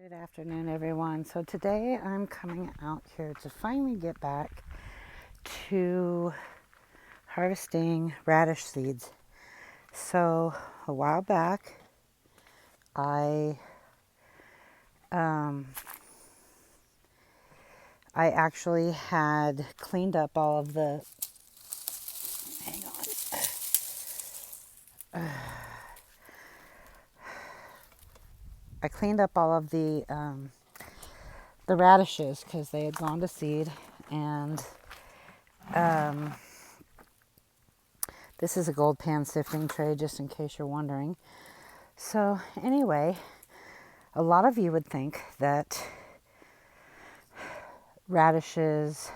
Good afternoon, everyone. So today I'm coming out here to finally get back to harvesting radish seeds. So a while back, I um, I actually had cleaned up all of the. Hang on. I cleaned up all of the radishes because they had gone to seed, and um, this is a gold pan sifting tray, just in case you're wondering. So anyway, a lot of you would think that radishes,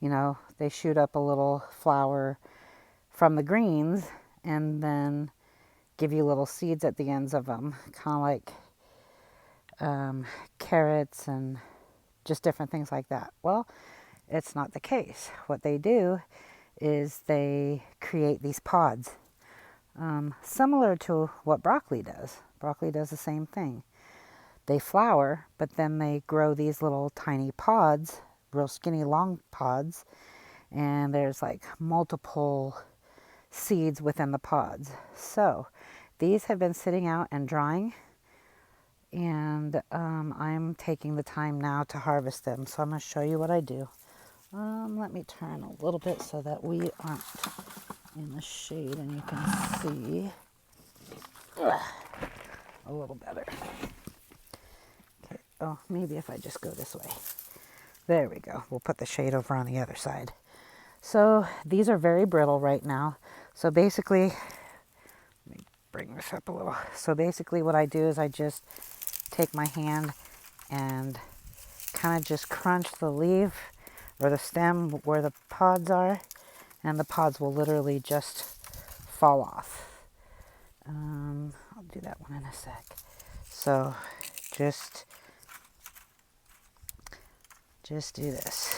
they shoot up a little flower from the greens and then give you little seeds at the ends of them, kind of like carrots and just different things like that. Well, it's not the case. What they do is they create these pods, similar to what broccoli does. Broccoli does the same thing. They flower, but then they grow these little tiny pods, real skinny long pods, and there's like multiple seeds within the pods. So these have been sitting out and drying, and I'm taking the time now to harvest them. So I'm going to show you what I do. Let me turn a little bit so that we aren't in the shade and you can see a little better. Okay. Oh, maybe if I just go this way. There we go. We'll put the shade over on the other side. So these are very brittle right now. So basically, let me bring this up a little. So basically what I do is I just take my hand and kind of just crunch the leaf or the stem where the pods are, and the pods will literally just fall off. I'll do that one in a sec. So just do this.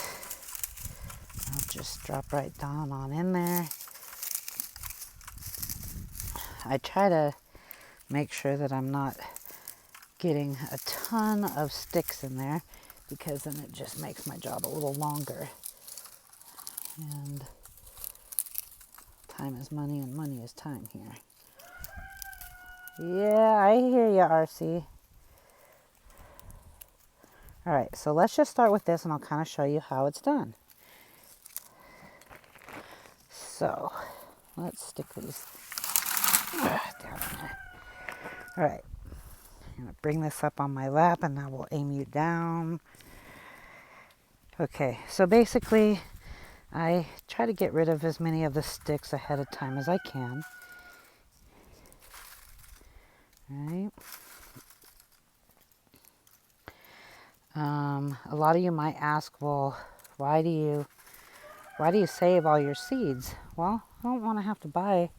I'll just drop right down on in there. I try to make sure that I'm not getting a ton of sticks in there, because then it just makes my job a little longer. And time is money and money is time here. Yeah, I hear you, RC. All right, so let's just start with this and I'll kind of show you how it's done. So let's stick these down there. All right, I'm going to bring this up on my lap and I will aim you down. Okay, so basically I try to get rid of as many of the sticks ahead of time as I can. All right. A lot of you might ask, well, why do you save all your seeds? Well, I don't want to have to buy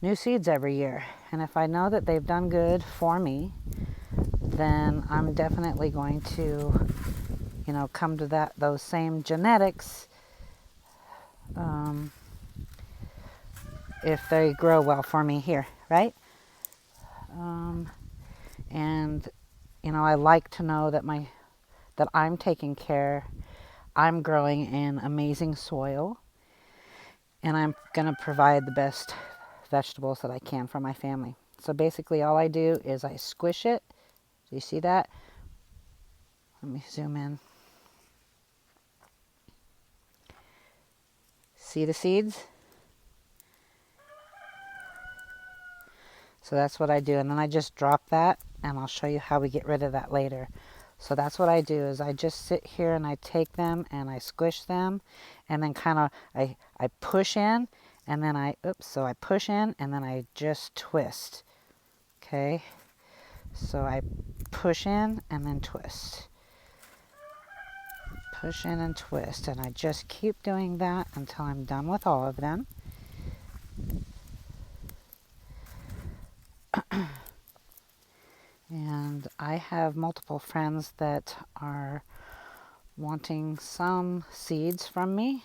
new seeds every year. And if I know that they've done good for me, then I'm definitely going to, come to those same genetics if they grow well for me here, right? And I like to know that I'm taking care. I'm growing in amazing soil, and I'm going to provide the best vegetables that I can for my family. So basically all I do is I squish it. Do you see that? Let me zoom in. See the seeds? So that's what I do. And then I just drop that, and I'll show you how we get rid of that later. So that's what I do, is I just sit here and I take them and I squish them, and then kind of I push in, and then I push in and then I just twist. Okay? So I push in and then twist. Push in and twist, and I just keep doing that until I'm done with all of them. And I have multiple friends that are wanting some seeds from me,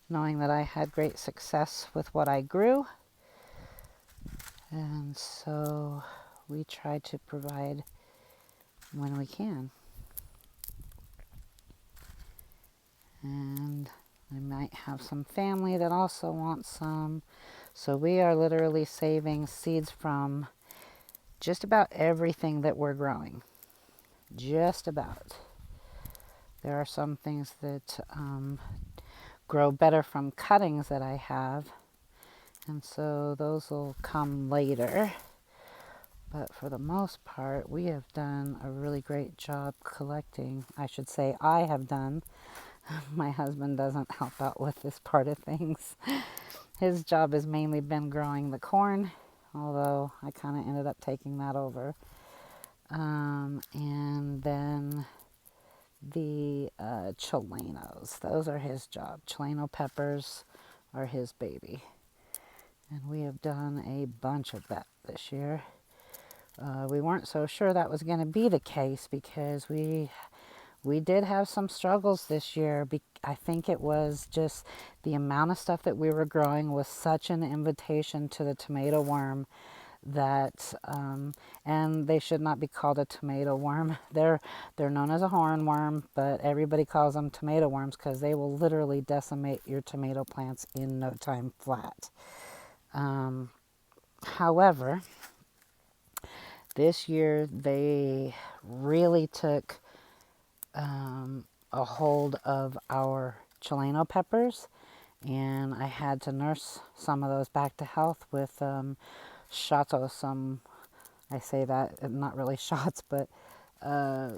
knowing that I had great success with what I grew. And so we try to provide when we can. And I might have some family that also wants some. So we are literally saving seeds from just about everything that we're growing. Just about. There are some things that grow better from cuttings that I have, and so those will come later. But for the most part, we have done a really great job collecting. I should say I have done. My husband doesn't help out with this part of things. His job has mainly been growing the corn, although I kind of ended up taking that over. And then the chilenos. Those are his job. Chileno peppers are his baby. And we have done a bunch of that this year. We weren't so sure that was going to be the case because we did have some struggles this year. I think it was just the amount of stuff that we were growing was such an invitation to the tomato worm that, and they should not be called a tomato worm. They're known as a hornworm, but everybody calls them tomato worms because they will literally decimate your tomato plants in no time flat. However, this year they really took a hold of our Chileno peppers, and I had to nurse some of those back to health with shots of some, I say that, not really shots, but a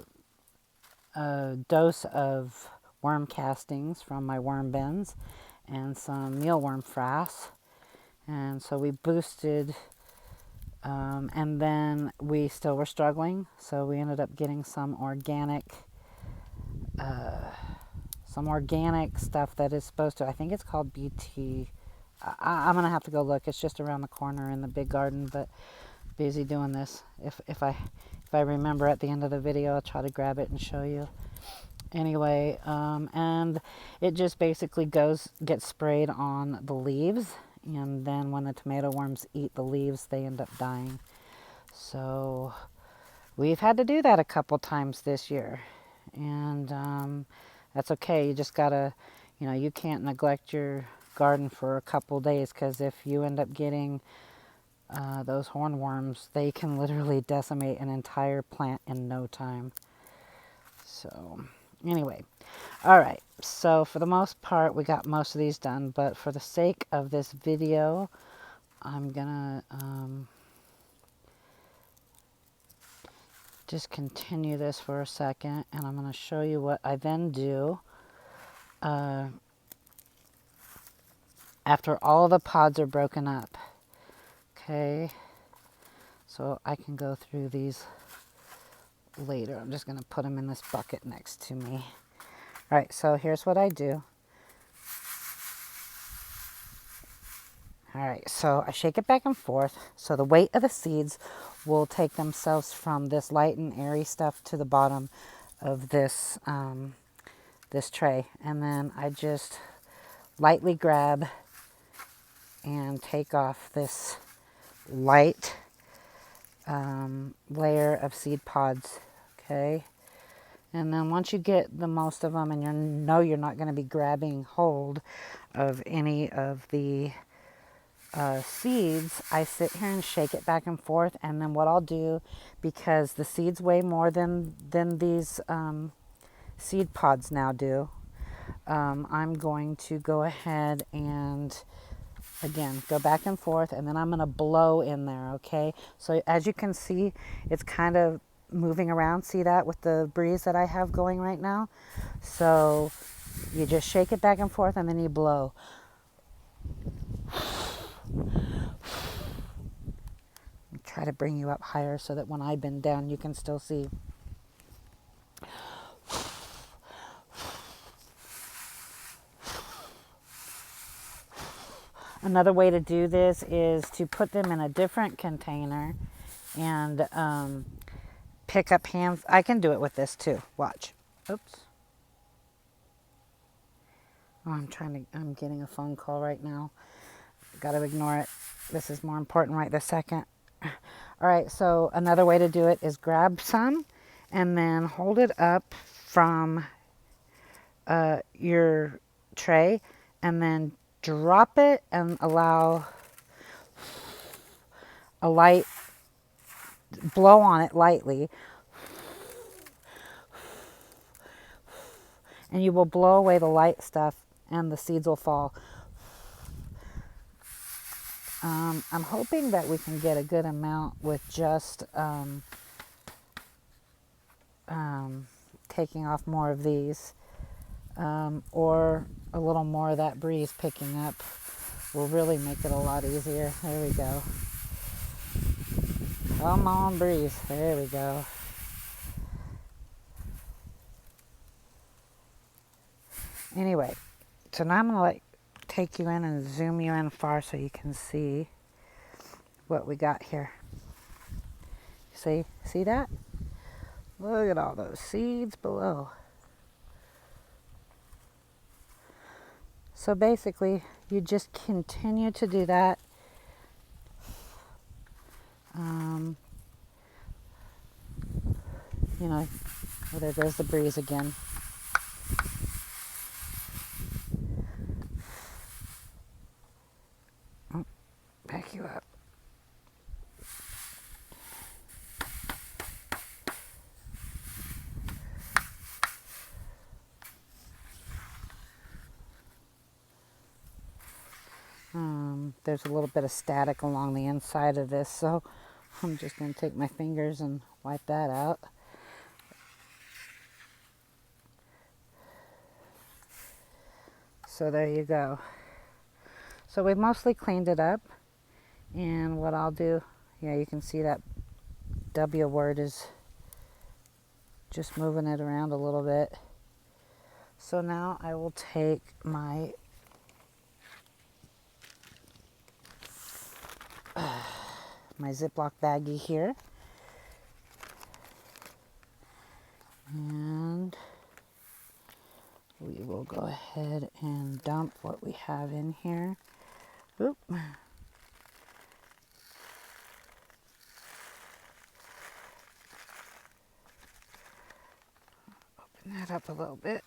dose of worm castings from my worm bins and some mealworm frass. And so we boosted, and then we still were struggling, so we ended up getting some organic stuff that is supposed to, I think it's called BT. I'm going to have to go look. It's just around the corner in the big garden, but busy doing this. If I remember at the end of the video, I'll try to grab it and show you. Anyway, and it just basically gets sprayed on the leaves, and then when the tomato worms eat the leaves, they end up dying. So we've had to do that a couple times this year, and that's okay. You just gotta, you can't neglect your garden for a couple days, because if you end up getting those hornworms, they can literally decimate an entire plant in no time. So anyway, all right, so for the most part we got most of these done, but for the sake of this video, I'm gonna just continue this for a second, and I'm going to show you what I then do after all the pods are broken up. Okay, so I can go through these later. I'm just going to put them in this bucket next to me. All right, so here's what I do. All right, so I shake it back and forth, so the weight of the seeds will take themselves from this light and airy stuff to the bottom of this this tray, and then I just lightly grab and take off this light layer of seed pods. Okay, and then once you get the most of them, and you're not going to be grabbing hold of any of the seeds, I sit here and shake it back and forth. And then what I'll do, because the seeds weigh more than these seed pods now do, I'm going to go ahead and again go back and forth, and then I'm going to blow in there. Okay, so as you can see, it's kind of moving around. See that with the breeze that I have going right now? So you just shake it back and forth, and then you blow. Try to bring you up higher so that when I bend down, you can still see. Another way to do this is to put them in a different container and pick up hands. I can do it with this too. Watch. Oops. Oh, I'm getting a phone call right now. Got to ignore it. This is more important right this second. All right, so another way to do it is grab some and then hold it up from your tray, and then drop it and allow a light blow on it lightly, and you will blow away the light stuff and the seeds will fall. I'm hoping that we can get a good amount with just taking off more of these, or a little more of that breeze picking up will really make it a lot easier. There we go. Come on, breeze. There we go. Anyway, so now I'm going to take you in and zoom you in far so you can see what we got here. See that? Look at all those seeds below. So basically, you just continue to do that. You know, oh, there goes the breeze again. Oh, back you up. There's a little bit of static along the inside of this, so I'm just going to take my fingers and wipe that out. So there you go. So we've mostly cleaned it up, and what I'll do, yeah, you can see that W word is just moving it around a little bit. So now I will take my my Ziploc baggie here, and we will go ahead and dump what we have in here. Oop. Open that up a little bit.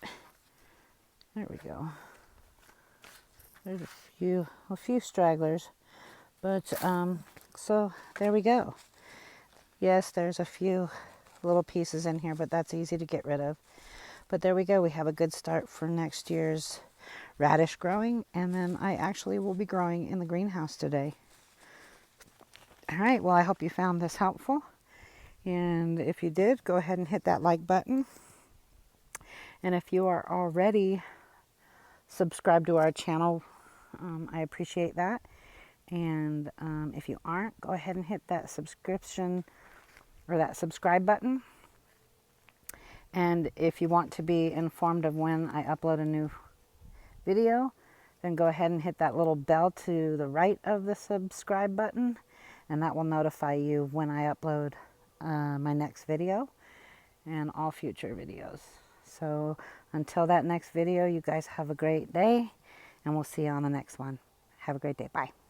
There we go. There's a few stragglers, but so there we go. Yes, there's a few little pieces in here, but that's easy to get rid of. But there we go. We have a good start for next year's radish growing, and then I actually will be growing in the greenhouse today. All right, well, I hope you found this helpful, and if you did, go ahead and hit that like button. And if you are already subscribed to our channel, I appreciate that. And if you aren't, go ahead and hit that subscription or that subscribe button. And if you want to be informed of when I upload a new video, then go ahead and hit that little bell to the right of the subscribe button, and that will notify you when I upload my next video and all future videos. So until that next video, you guys have a great day, and we'll see you on the next one. Have a great day. Bye.